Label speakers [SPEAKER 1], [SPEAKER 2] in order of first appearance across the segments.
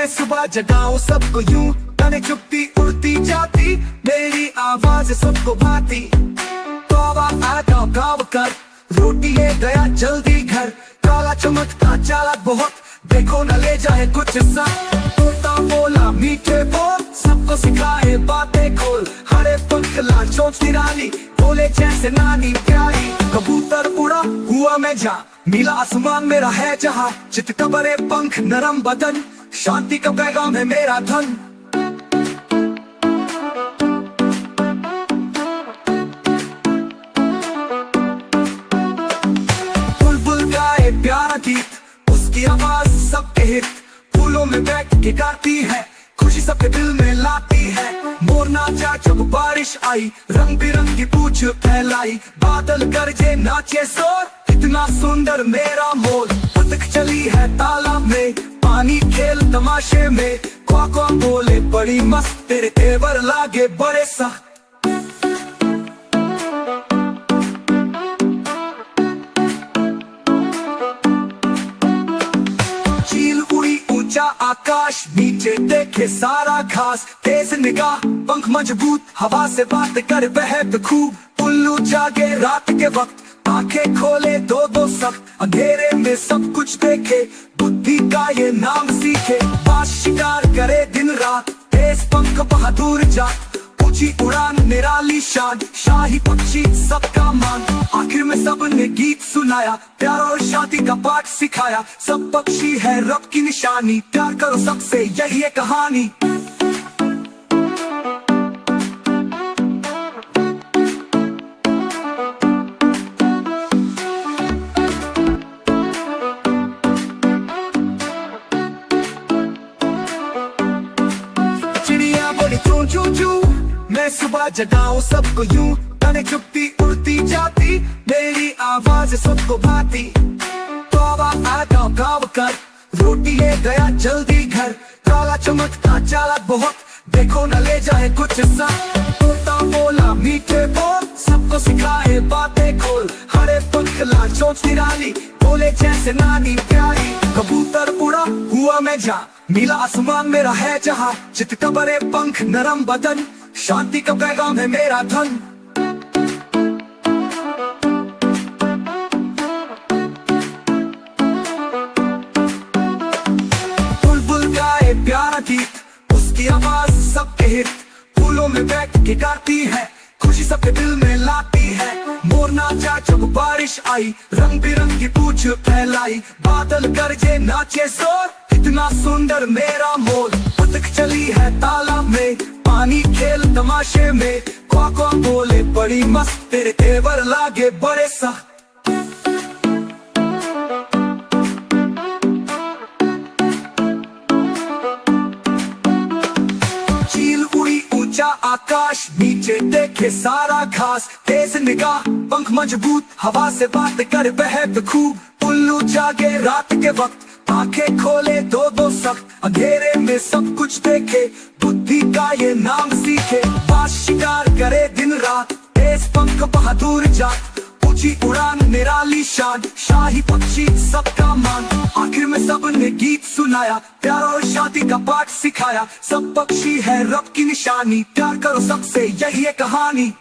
[SPEAKER 1] मैं सुबह जगाऊं सबको यूं, तने चुपती उड़ती जाती, मेरी आवाज सबको भाती। तौबा आ गाँव कर, रोटी ले गया जल्दी घर, काला चमकता चालाक बहुत, देखो न ले जाए कुछ सा। तोता बोला मीठे बोल, सबको सिखाए बातें खोल, हरे पंख लाल चोंच निराली, बोले जैसे नानी प्यारी। कबूतर उड़ा हुआ मैं जा, नीला आसमान मेरा है जहाँ, चित कबरे पंख नरम बदन, शांति का पैगाम है मेरा धन। बुलबुल गाए प्यारा गीत, उसकी आवाज सबके हित, फूलों में बैठ के गाती है, खुशी सबके दिल में लाती है। मोर नाचा जब बारिश आई, रंग बिरंगी पूछ फैलाई, बादल गरजे नाचे शोर, इतना सुंदर मेरा मोर। बतख चली है तालाब में, पानी खेल तमाशे में, क्वा बोले बड़ी मस्त, तेरे तेवर लागे बड़े सख्त। चील उड़ी ऊंचा आकाश, नीचे देखे सारा घास, तेज निगाह पंख मजबूत, हवा से बात कर बहक खूब। उल्लू जागे रात के वक्त, आंखें खोले दो दो सख्त, अंधेरे में सब कुछ देखे, बुद्धि का ये नाम सीखे। बाज शिकार करे दिन रात, तेज पंख बहादुर जात, ऊंची उड़ान निराली शान, शाही पक्षी सबका मान। आखिर में सबने गीत सुनाया, प्यार और शांति का पाठ सिखाया, सब पक्षी है रब की निशानी, प्यार करो सबसे यही है कहानी। चिड़िया बोली चूं चूं चूं, मैं सुबह जगाऊं सबको यूं, तने चुपती उड़ती जाती, मेरी आवाज सबको भाती। तौबा आ गाँव कर, रोटी ले गया जल्दी घर, काला चमकता चालाक बहुत, देखो न ले जाए कुछ सा। तोता बोला मीठे बोल, सबको सिखाए बातें खोल, हरे पंख लाल चोंच निराली, बोले जैसे नानी प्यारी। कबूतर उड़ा हुआ मैं जा, नीला आसमान मेरा है जहाँ, चित कबरे पंख नरम बदन, शांति का पैगाम है मेरा धन। बुलबुल गाए प्यारा गीत, उसकी आवाज सबके हित, फूलों में बैठ के गाती है, खुशी सबके दिल में लाती है। मोर नाचा जब बारिश आई, रंग बिरंगी पूछ फैलाई, बादल गरजे नाचे शोर, इतना सुंदर मेरा मोर। बतख चली है तालाब में, पानी खेल तमाशे में, क्वा बोले बड़ी मस्त, तेरे तेवर लागे बड़े सख्त। चील उड़ी ऊंचा आकाश, नीचे देखे सारा घास, तेज निगाह पंख मजबूत, हवा से बात कर बहक खूब। उल्लू जागे रात के वक्त, आंखें खोले दो दो सख्त, अंधेरे में सब कुछ देखे, बुद्धि का ये नाम सीखे। बाज शिकार करे दिन रात, तेज पंख बहादुर जात, ऊंची उड़ान निराली शान, शाही पक्षी सबका मान। आखिर में सबने गीत सुनाया, प्यार और शांति का पाठ सिखाया, सब पक्षी है रब की निशानी, प्यार करो सबसे यही है कहानी।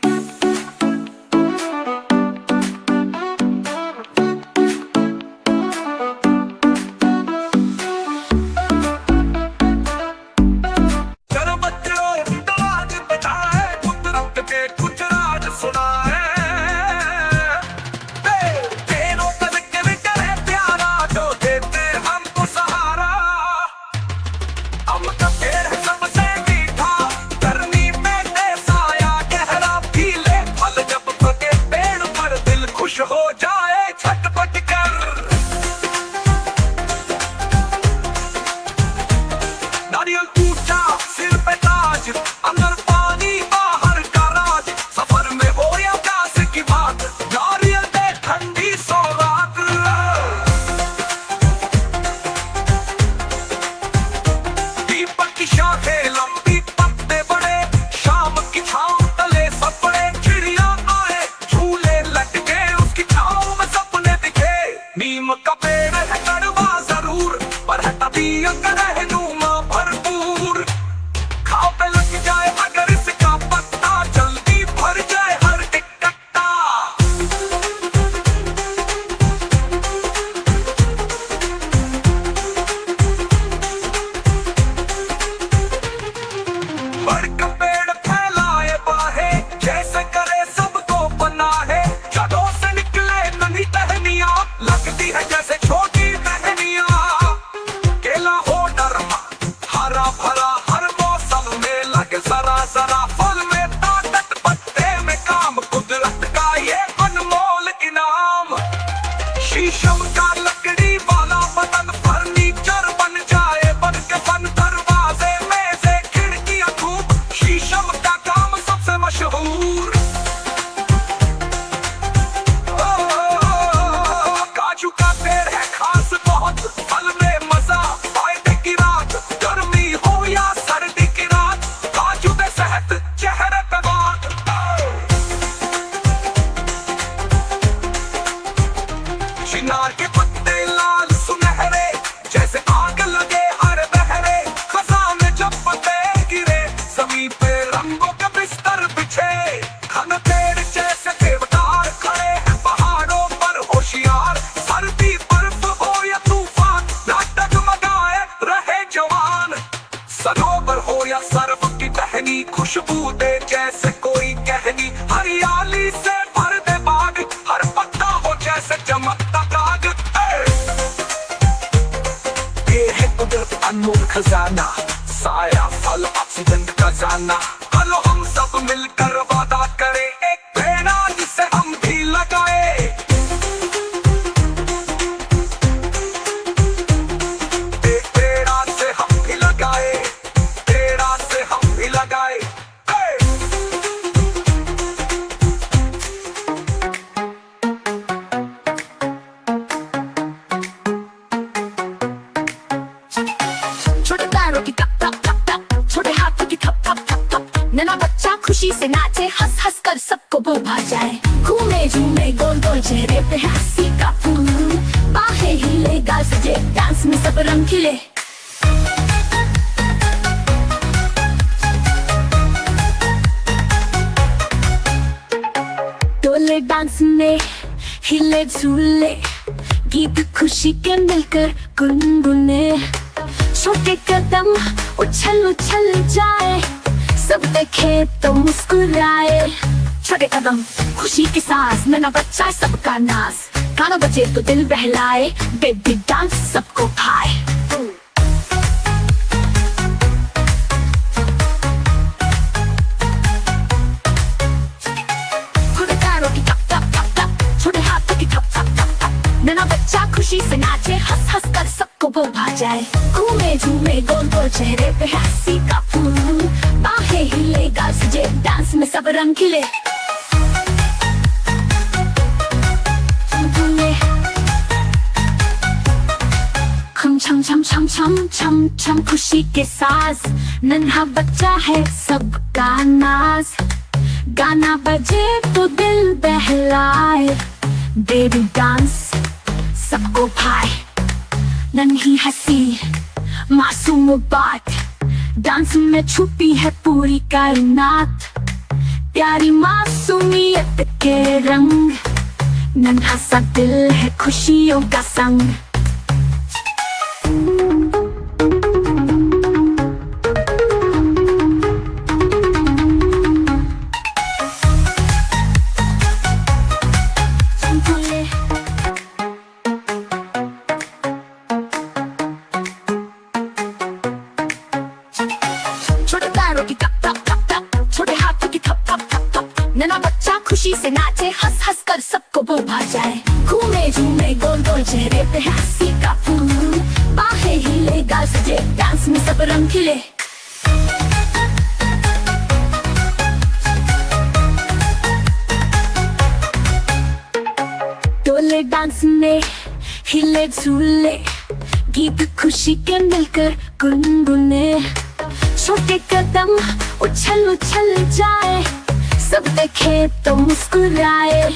[SPEAKER 1] लगाना, साया फल ऑक्सीजन का जाना। हेलो हम सब मिलकर वादा करें, एक प्रेरणा जिसे हम भी लगाए। एक प्रेरणा से हम भी लगाए, प्रेरणा से हम भी लगाए।
[SPEAKER 2] छोटे पैरों की टप टप टप टप, छोटे हाथों की थप थप थप थप, नन्हा बच्चा खुशी से नाचे, हंस हंस कर सबको भुला जाए। घूमे झूमे गोल गोल चेहरे पे हंसी का फूल, बाहें हिले गाल सजे, डांस में सब रंग खिले। डोले डांस में हिले झूले, गीत खुशी के मिलकर गुनगुने। छोटे कदम उछल उछल जाए, सब देखे तो मुस्कुराए। छोटे कदम खुशी के सांस, नन्हा बच्चा सबका नाच, गाना बजे तो दिल बहलाए, बेबी डांस सबको भाए। छोटे पैरों की टप टप टप टप, छोटे हाथों की थप थप थप थप, नन्हा बच्चा खुशी से नाचे, हंस हंस कर सबको भुला जाए। घूमे झूमे गोल गोल चेहरे पे हंसी का फूल, बाहें हिले गाल सजे, डांस में सब रंग खिले। खम छम छम छम छम छम छम खुशी के साज, नन्हा बच्चा है सबका नाज, गाना बजे तो दिल बहलाए, बेबी डांस सबको भाए। नन्ही हंसी मासूम बात, डांस में छुपी है पूरी कायनात, प्यारी मासूमियत के रंग, नन्हा सा दिल है खुशियों का संग। छोटे पैरों की टप टप टप टप, छोटे हाथों की थप थप थप थप, नन्हा बच्चा खुशी से नाचे, हंस हंस कर सबको भुला जाए। घूमे झूमे गोल गोल चेहरे पे हंसी का फूल, बाहें हिले गाल सजे, डांस में सब रंग खिले। डोले डांस में हिले झूले, गीत खुशी के मिलकर गुनगुने। छोटे कदम उछल उछल जाए, सब देखे तो मुस्कुराए।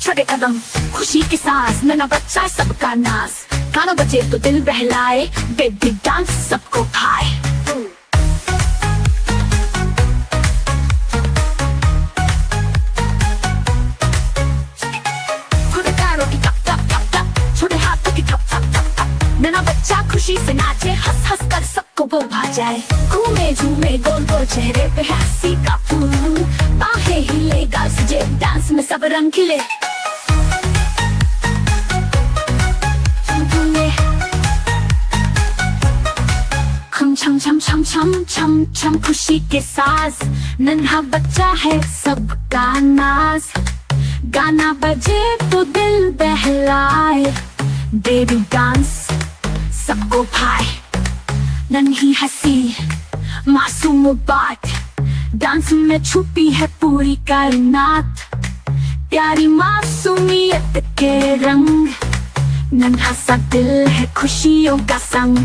[SPEAKER 2] छोटे कदम खुशी के सांस, नन्हा बच्चा सबका नाच, गाना बजे तो दिल बहलाए, बेबी डांस सबको भाए। छोटे पैरों की टप टप टप टप, छोटे हाथों की थप थप थप थप, नन्हा बच्चा खुशी से नाचे, हंस हंस कर सबको भुला जाए। घूमे झूमे गोल गोल चेहरे पे हंसी का फूल, बाहें हिले गाल सजे, डांस में सब रंग खिले। खम छम छम छम छम छम छम खुशी के साज, नन्हा बच्चा है सबका नाज, गाना बजे तो दिल बहलाए, बेबी डांस सबको भाए। नन्ही हंसी मासूम बात, डांस में छुपी है पूरी कायनात, प्यारी मासूमियत के रंग, नन्हा सा दिल है खुशियों का संग।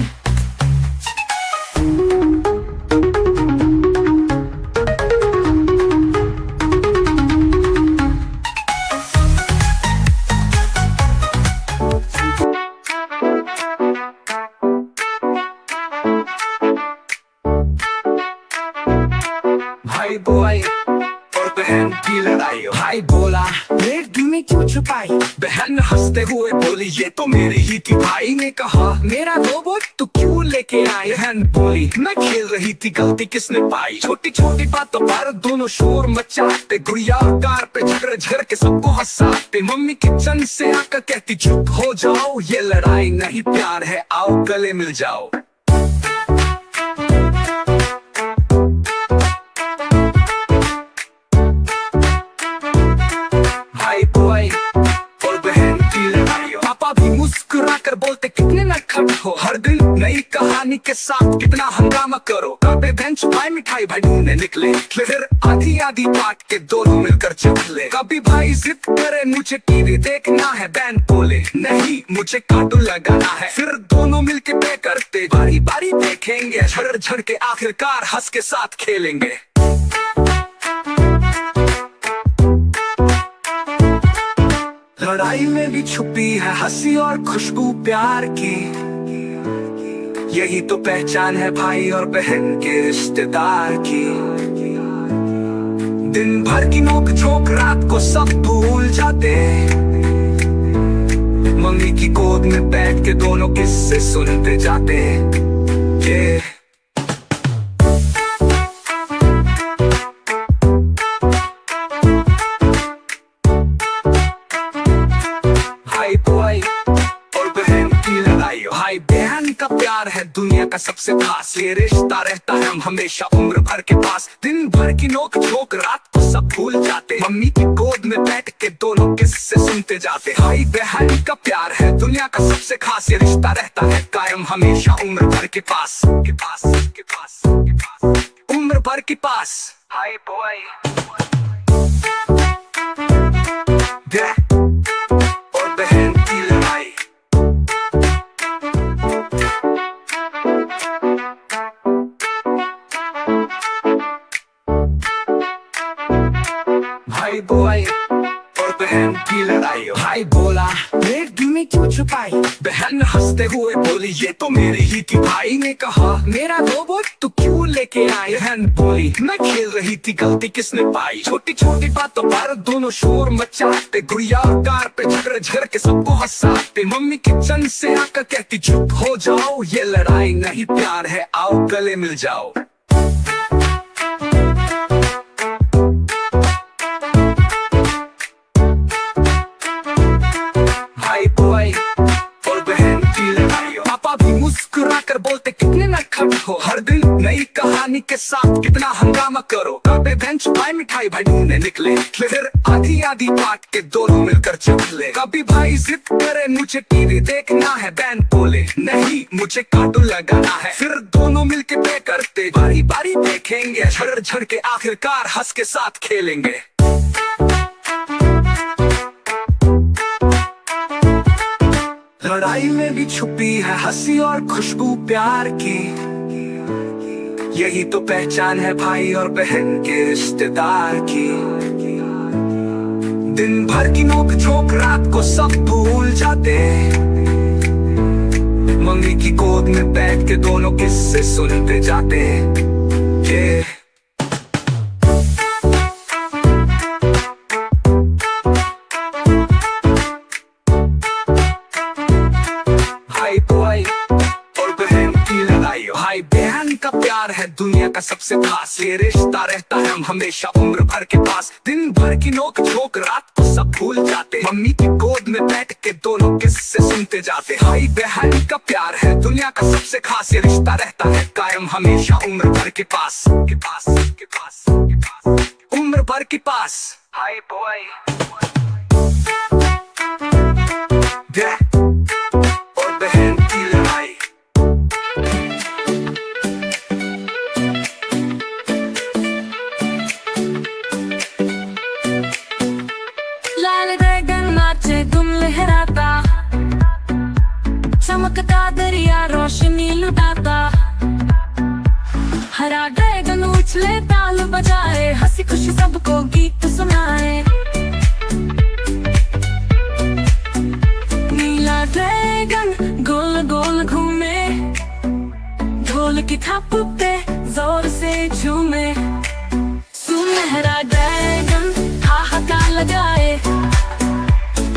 [SPEAKER 1] भाई बॉय और बहन की लड़ाई, भाई बोला मेरे दिल में क्यों छुपाई, बहन हंसते हुए बोली ये तो मेरी ही थी। भाई ने कहा मेरा रोबोट तू क्यों लेके आई, बहन बोली मैं खेल रही थी, गलती किसने पाई। छोटी छोटी बातों पर दोनों शोर मचाते, गुड़िया कार पे झगड़ झगड़ के सबको हंसाते। मम्मी किचन से आकर कहती चुप हो जाओ, ये लड़ाई नहीं प्यार है, आओ गले मिल जाओ। के साथ कितना हंगामा करो। कभी बेंच भाई मिठाई भाई ढूंढने निकले, फिर आधी आधी बांट के दोनों मिलकर चख ले। कभी भाई जिद करे मुझे टीवी देखना है, बहन बोले नहीं मुझे कार्टून लगाना है। फिर दोनों मिलके पे करते बारी बारी देखेंगे, झड़ झड़ के आखिरकार हंस के साथ खेलेंगे। लड़ाई में भी छुपी है हंसी और खुशबू प्यार की, यही तो पहचान है भाई और बहन के रिश्तेदार की। दिन भर की नोक झोंक रात को सब भूल जाते, मम्मी की गोद में बैठ के दोनों किस्से सुनते जाते। ये भाई बॉय और बहन की लड़ाई, भाई बहन का प्यार है दुनिया का सबसे खास। ये रिश्ता रहता है हमेशा उम्र भर के पास। दिन भर की नोक झोंक रात को सब भूल जाते, मम्मी की गोद में बैठ के दोनों किस्से सुनते जाते। भाई बहन का प्यार है दुनिया का सबसे खास। ये रिश्ता रहता है कायम हमेशा उम्र भर के पास, के पास, के पास, के पास, उम्र भर के पास। भाई बॉय और बहन की लड़ाई। भाई बॉय और बहन की लड़ाई। भाई बोला मेरे दिल में क्यों छुपाई, बहन हंसते हुए बोली ये तो मेरी ही थी। भाई ने कहा मेरा रोबोट तू क्यों लेके आई, बहन बोली मैं खेल रही थी गलती किसने पाई। छोटी छोटी बातों पर दोनों शोर मचाते, गुड़िया और कार पे झगड़ झगड़ के सबको हंसाते। मम्मी किचन से आकर कहती चुप हो जाओ, ये लड़ाई नहीं प्यार है, आओ गले मिल जाओ। भाई बॉय और बहन की लड़ाई। पापा भी मुस्कुरा कर बोलते कितने नटखट हो, हर दिन नई कहानी के साथ कितना हंगामा करो। कभी बेंच भाई मिठाई भाई ढूंढने निकले, फिर आधी आधी बांट के दोनों मिलकर चख ले। कभी भाई जिद करे मुझे टीवी देखना है, बहन बोले नहीं मुझे कार्टून लगाना है। फिर दोनों मिलके पे करते बारी बारी देखेंगे, झड़ झड़ के आखिरकार हंस के साथ खेलेंगे। लड़ाई में भी छुपी है हंसी और खुशबू प्यार की, यही तो पहचान है भाई और बहन के रिश्तेदार की। दिन भर की नोक झोंक रात को सब भूल जाते, मम्मी की गोद में बैठ के दोनों किस्से सुनते जाते। ये भाई बॉय और बहन की लड़ाई। भाई बहन का प्यार है दुनिया का सबसे खास। ये रिश्ता रहता है हमेशा उम्र भर के पास। दिन भर की नोक झोंक रात को सब भूल जाते, मम्मी की गोद में बैठ के दोनों किस्से सुनते जाते। भाई बहन का प्यार है दुनिया का सबसे खास। ये रिश्ता रहता है कायम हमेशा उम्र भर के पास, के पास, के पास, के पास, उम्र भर के पास। भाई बॉय और बहन की लड़ाई।
[SPEAKER 2] लाल ड्रैगन नाचे धूम लहराता, चमकता दरिया रोशनी लुटाता। हरा ड्रैगन उछले ताल बजाए, हंसी खुशी सबको गीत सुनाए। नीला ड्रैगन गोल गोल घूमे, ढोल की थप पे जोर से झूमे। सुनहरा ड्रैगन हाहाकार लगाए,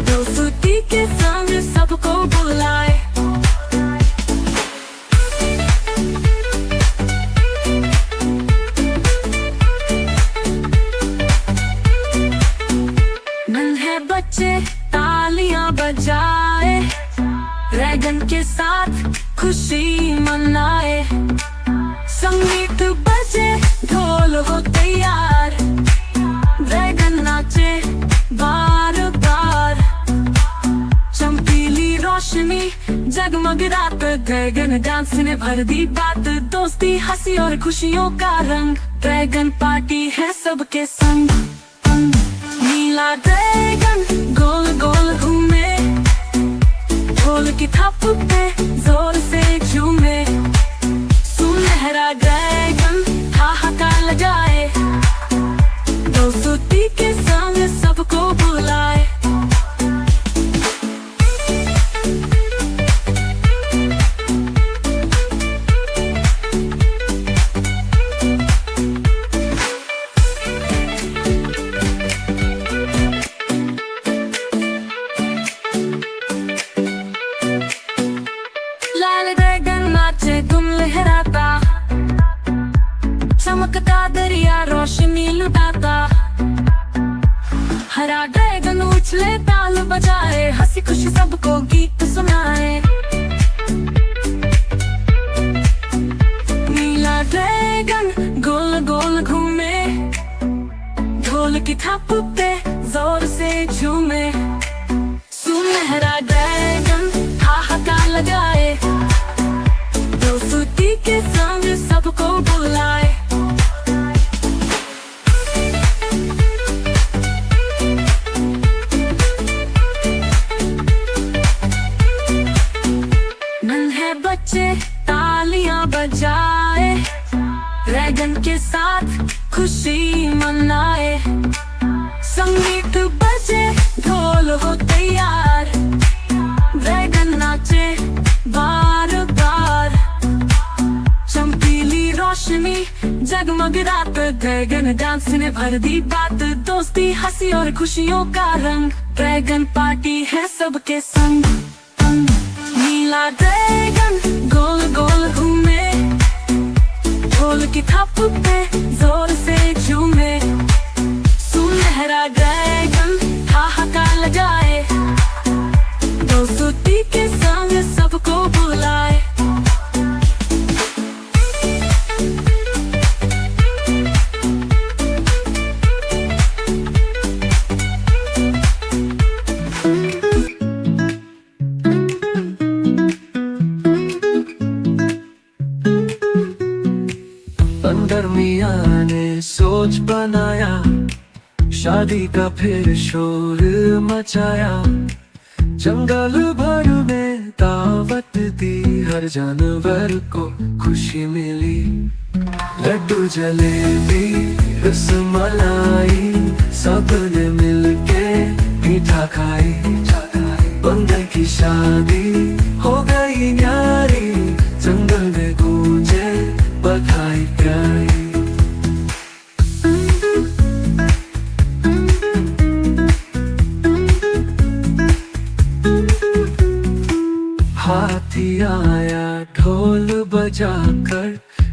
[SPEAKER 2] दोस्ती के संग सबको बुलाए। नन्हे बच्चे तालियां बजाए, ड्रैगन के साथ खुशी मनाए। संगीत बजे ढोल हो तैयार, ड्रैगन नाचे बार बार। चमकीली रोशनी जग जगमग रात ड्रैगन डांस ने भर दी बात, दोस्ती हंसी और खुशियों का रंग, ड्रैगन पार्टी है सबके संग। नीला ड्रैगन गोल गोल घूमे, ढोल की थप पे जोर से झूमे, सुनहरा ड्रैगन हाहाकार लगाए, दोस्ती के संग सबको बुलाए। लाल ड्रैगन नाचे धूम लहराता, चमकता दरिया रोशनी लुटाता, हरा ड्रैगन उछले ताल बजाए, हंसी खुशी सबको गीत सुनाए। नीला ड्रैगन गोल गोल घूमे, ढोल की थप पे जोर से झूमे, सुनहरा ड्रैगन हाहाकार लगाए, दोस्ती के संग सबको बुलाए। नन्हे बच्चे तालियां बजाए, ड्रैगन के साथ खुशी मनाए, संगीत बजे ढोल हो तैयार, ड्रैगन नाचे बार बार, चमकीली रोशनी जगमग रात ड्रैगन डांस ने भर दी बात, दोस्ती हंसी और खुशियों का रंग, ड्रैगन पार्टी है सबके संग। नीला ड्रैगन गोल गोल घूमे, ढोल की थप पे जोर से झूमे, सुनहरा ड्रैगन हाहाकार लगाए, दोस्ती के संग सबको बुलाए।
[SPEAKER 1] अंदर मियाँ ने सोच बनाया, शादी का फिर शोर मचाया, जंगल भर में दावत दी, हर जानवर को खुशी मिली, लड्डू जलेबी रसमलाई, सबने मिलके मीठा खाई, बंदर की शादी हो गई न्यारी, जंगल में गूंजे बधाई प्यारी। हाथी आया ढोल बजाकर,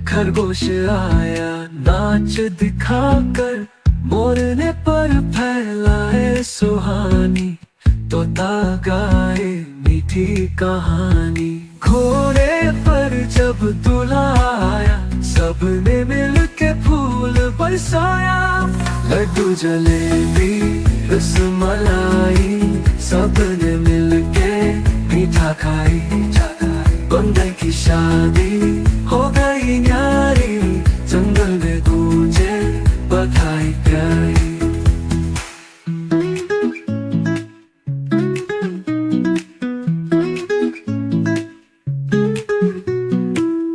[SPEAKER 1] खरगोश आया नाच दिखाकर, मोर ने पर फैलाए सुहानी, तोता गाए मीठी कहानी, घोड़े पर जब दूल्हा आया, सबने मिलके फूल बरसाया, लड्डू जलेबी रसमलाई, सबने मिलके मीठा खाई, बंदर की शादी हो गई न्यारी, जंगल में गूंजे बधाई प्यारी।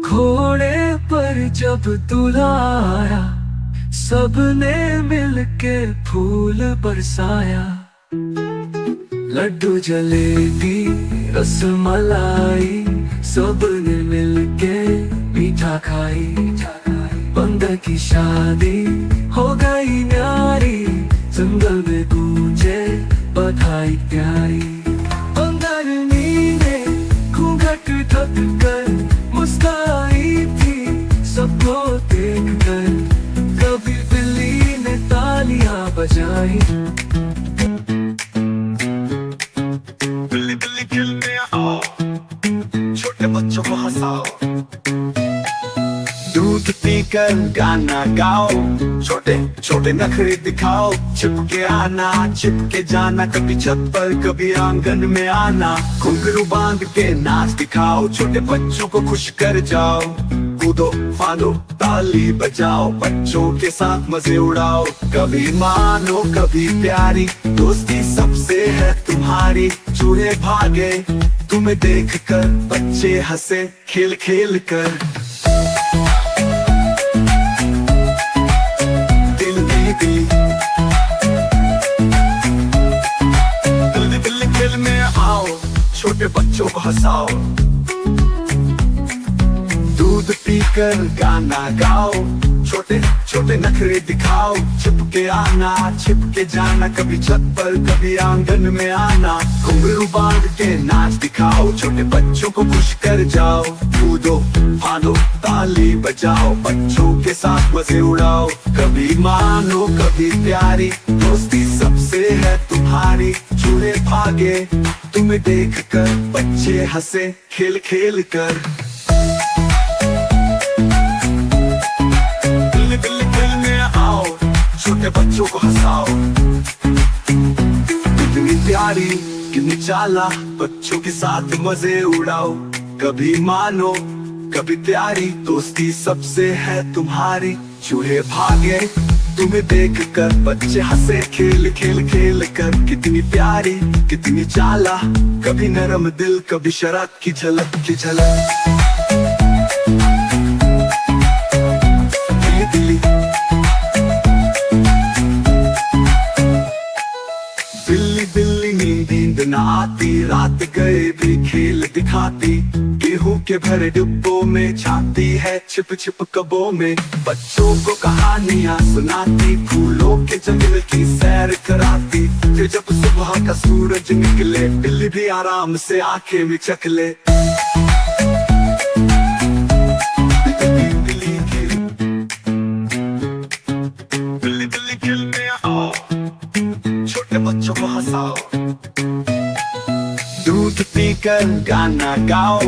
[SPEAKER 1] घोड़े पर जब दूल्हा आया, सबने मिलके फूल बरसाया, लड्डू जलेबी रसमलाई, सबने मिलके मीठा खाई, बंदर की शादी हो गई न्यारी, जंगल में गूंजे बधाई प्यारी। बंदरनी ने घूंघट ढक कर मुस्कुराई थी, सबको देख कर, कभी बिल्ली ने तालियां बजाई, बिल्ली बिल्ली खेलने आओ, छोटे बच्चों को हंसाओ, दूध पीकर कर गाना गाओ, छोटे छोटे नखरे दिखाओ, छिपके आना छिपके जाना, कभी छत पर कभी आंगन में आना, घुंघरू बांध के नाच दिखाओ, छोटे बच्चों को खुश कर जाओ, कूदो फांदो ताली बजाओ, बच्चों के साथ मजे उड़ाओ, कभी मानो कभी प्यारी दोस्ती सबसे है तुम्हारी, चूहे भागे तुम्हें देखकर, बच्चे हंसे खेल खेल कर, दिल में आओ, छोटे बच्चों को हंसाओ, दूध पीकर गाना गाओ, छोटे छोटे नखरे दिखाओ, छिपके आना छिपके जाना, कभी छत पर कभी आंगन में आना, घुंघरू बांध के नाच दिखाओ, छोटे बच्चों को खुश कर जाओ, कूदो फांदो ताली बजाओ, बच्चों के साथ मजे उड़ाओ, कभी मानो कभी प्यारी दोस्ती सबसे है तुम्हारी, चूहे भागे तुम्हें देखकर, बच्चे हंसे खेल खेल कर, छोटे बच्चों को हंसाओ, कितनी प्यारी कितनी चाला, बच्चों के साथ मजे उड़ाओ, कभी मानो कभी प्यारी दोस्ती सबसे है तुम्हारी, चूहे भागे तुम्हें देखकर, बच्चे हंसे खेल खेल खेल कर, कितनी प्यारी कितनी चाला, कभी नरम दिल कभी शरारत की झलक की झलक, नींद न आती, रात गए भी खेल दिखाती, गेहूं के भरे डिब्बों में छाती है छिप छिप कबों में, बच्चों को कहानियां सुनाती, फूलों के जंगल की सैर कराती, फिर जब सुबह का सूरज निकले, बिल्ली भी आराम से आंखें मिचक ले, बिल्ली खेलने आओ, छोटे बच्चों को हंसाओ, दूध पीकर गाना गाओ,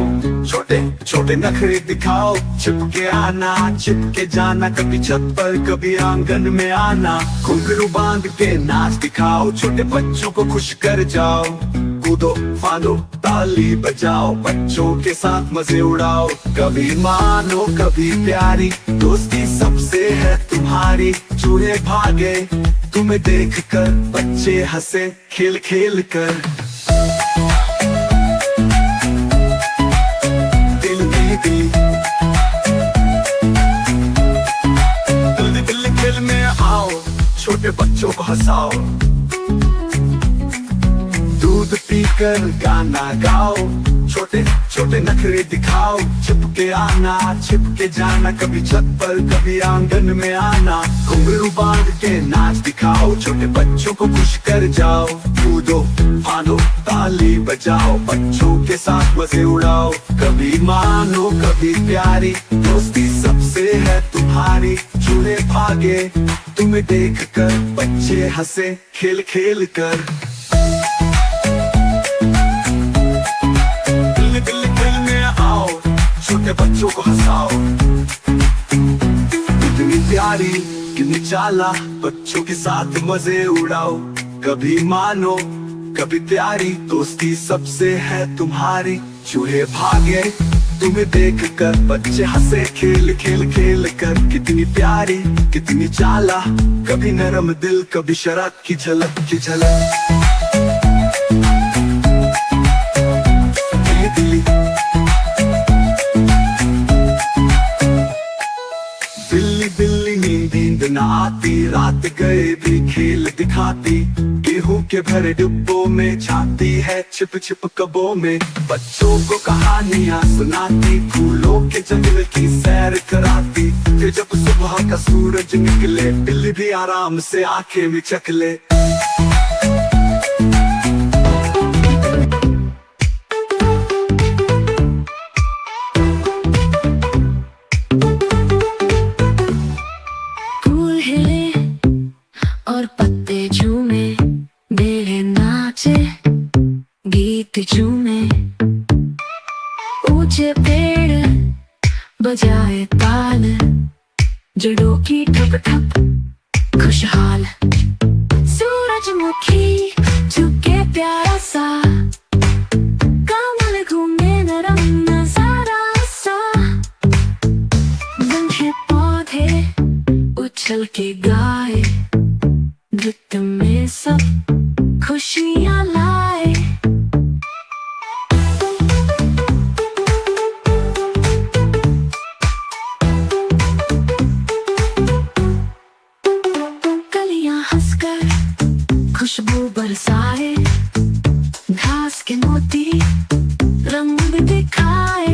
[SPEAKER 1] छोटे छोटे नखरे दिखाओ, छिपके आना छिपके जाना, कभी छत पर कभी आंगन में आना, घुंघरू बांध के नाच दिखाओ, छोटे बच्चों को खुश कर जाओ, कूदो फांदो ताली बजाओ, बच्चों के साथ मजे उड़ाओ, कभी मानो कभी प्यारी दोस्ती सबसे है तुम्हारी, चूहे भागे तुम्हें देखकर, बच्चे हंसे खेल खेल कर, दिल में आओ, छोटे बच्चों को हंसाओ, दूध पीकर गाना गाओ, छोटे छोटे नखरे दिखाओ, छिपके आना छिपके जाना, कभी छत पर कभी आंगन में आना, घुंघरू बांध के नाच दिखाओ, छोटे बच्चों को खुश कर जाओ, कूदो फांदो ताली बजाओ, बच्चों के साथ मजे उड़ाओ, कभी मानो कभी प्यारी दोस्ती सबसे है तुम्हारी, चूहे भागे तुम्हें देखकर, बच्चे हंसे खेल खेल कर, छोटे बच्चों को हंसाओ, कितनी प्यारी कितनी चाला, बच्चों के साथ मजे उड़ाओ, कभी मानो कभी प्यारी दोस्ती सबसे है तुम्हारी, चूहे भागे तुम्हें देखकर, बच्चे हंसे खेल खेल खेल कर, कितनी प्यारी कितनी चाला, कभी नरम दिल कभी शरारत की झलक की झलक, नींद न आती, रात गए भी खेल दिखाती, गेहूं के भरे डिब्बों में छाती है छिप छिप कबों में, बच्चों को कहानियां सुनाती, फूलों के जंगल की सैर कराती, फिर जब सुबह का सूरज निकले, बिल्ली भी आराम से आंखें मिचक ले,
[SPEAKER 2] और पत्ते झूमे, बेले नाचे, गीत झूमे, ऊंचे पेड़ बजाए ताल, जड़ों की ठप ठप खुशहाल सूरजमुखी झुके प्यारा सा कमल घूमे नरम नजारा सा बंधे पौधे उछल के गाए नृत्य में सब खुशियाँ लाए कलियां हंसकर खुशबू बरसाए घास के मोती रंग दिखाए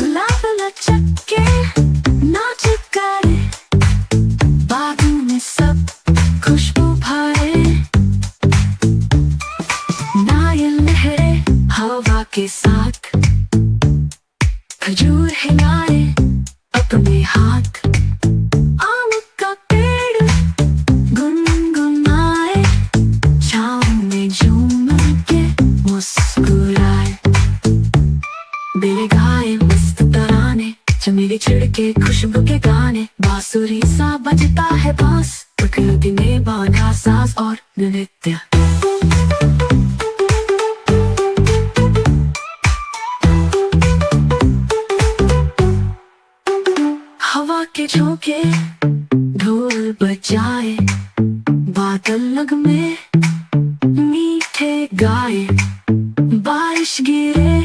[SPEAKER 2] गुलाब लचक के नाच करे बागों में सब खुशबू भरे नारियल लहरे हवा के साथ खजूर हिलाए अपने हाथ आम का पेड़ गुनगुनाए छाँव में झूम के मुस्कुराए बेले गाए मस्त तराने चमेली छिड़के खुशबू के गाने बांसुरी सा बजता है बांस प्रकृति ने बांधा साज और नृत्य हवा के झोंके ढोल बजाए बादल लग में मीठे गाए बारिश गिरे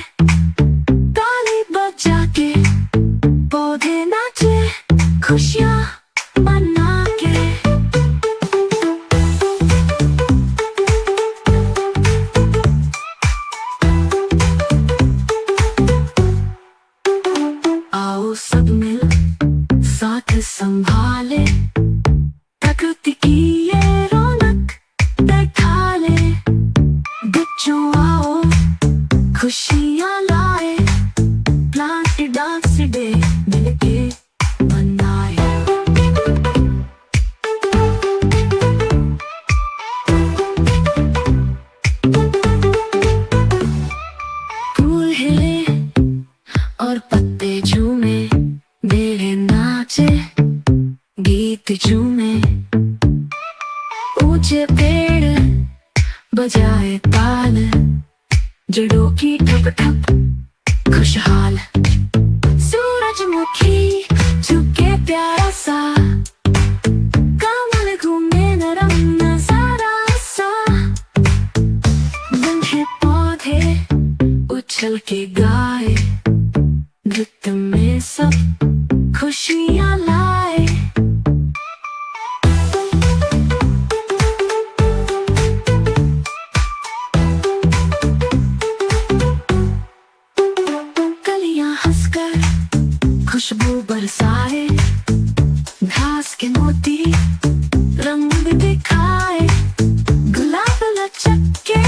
[SPEAKER 2] ताली बजा के पौधे नाचे खुशियाँ मना के आओ सब मिल साथ संभाले प्रकृति की ये रौनक बैठा ले बच्चों आओ खुशियाँ लाए प्लांट डांस डे मिलके मनाए फूल हिले और पत्ते झूमे मेरे नाचे गीत झूमे ऊंचे पेड़ बजाए ताल जड़ों की ठप ठप खुशहाल सूरजमुखी झुके प्यारा सा कमल घूमे नरम नजारा सा बंधे पौधे उछल के गाए नृत्य में सब खुशियाँ लाए कलियां हंसकर खुशबू बरसाए घास के मोती रंग दिखाए गुलाब लचक के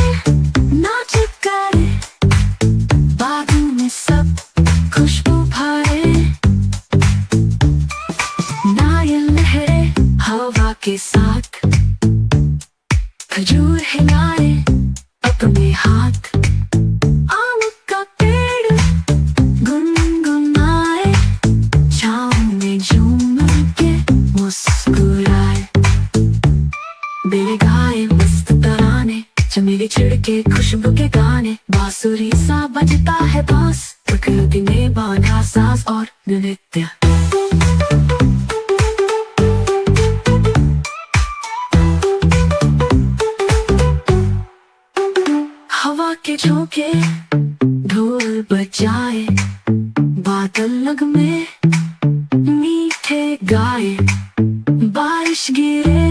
[SPEAKER 2] नाच करे बागों में सब खुशबू भरे नारियल लहरे हवा के साथ खजूर हिलाए अपने हाथ आम का पेड़ गुनगुनाए छाँव में झूम के मुस्कुराए बेले गाए मस्त तराने चमेली छिड़के खुशबू के गाने बांसुरी सा बजता है बांस प्रकृति ने बांधा साज और नृत्य हवा के झोंके ढोल बजाए बादल लग में मीठे गाए बारिश गिरे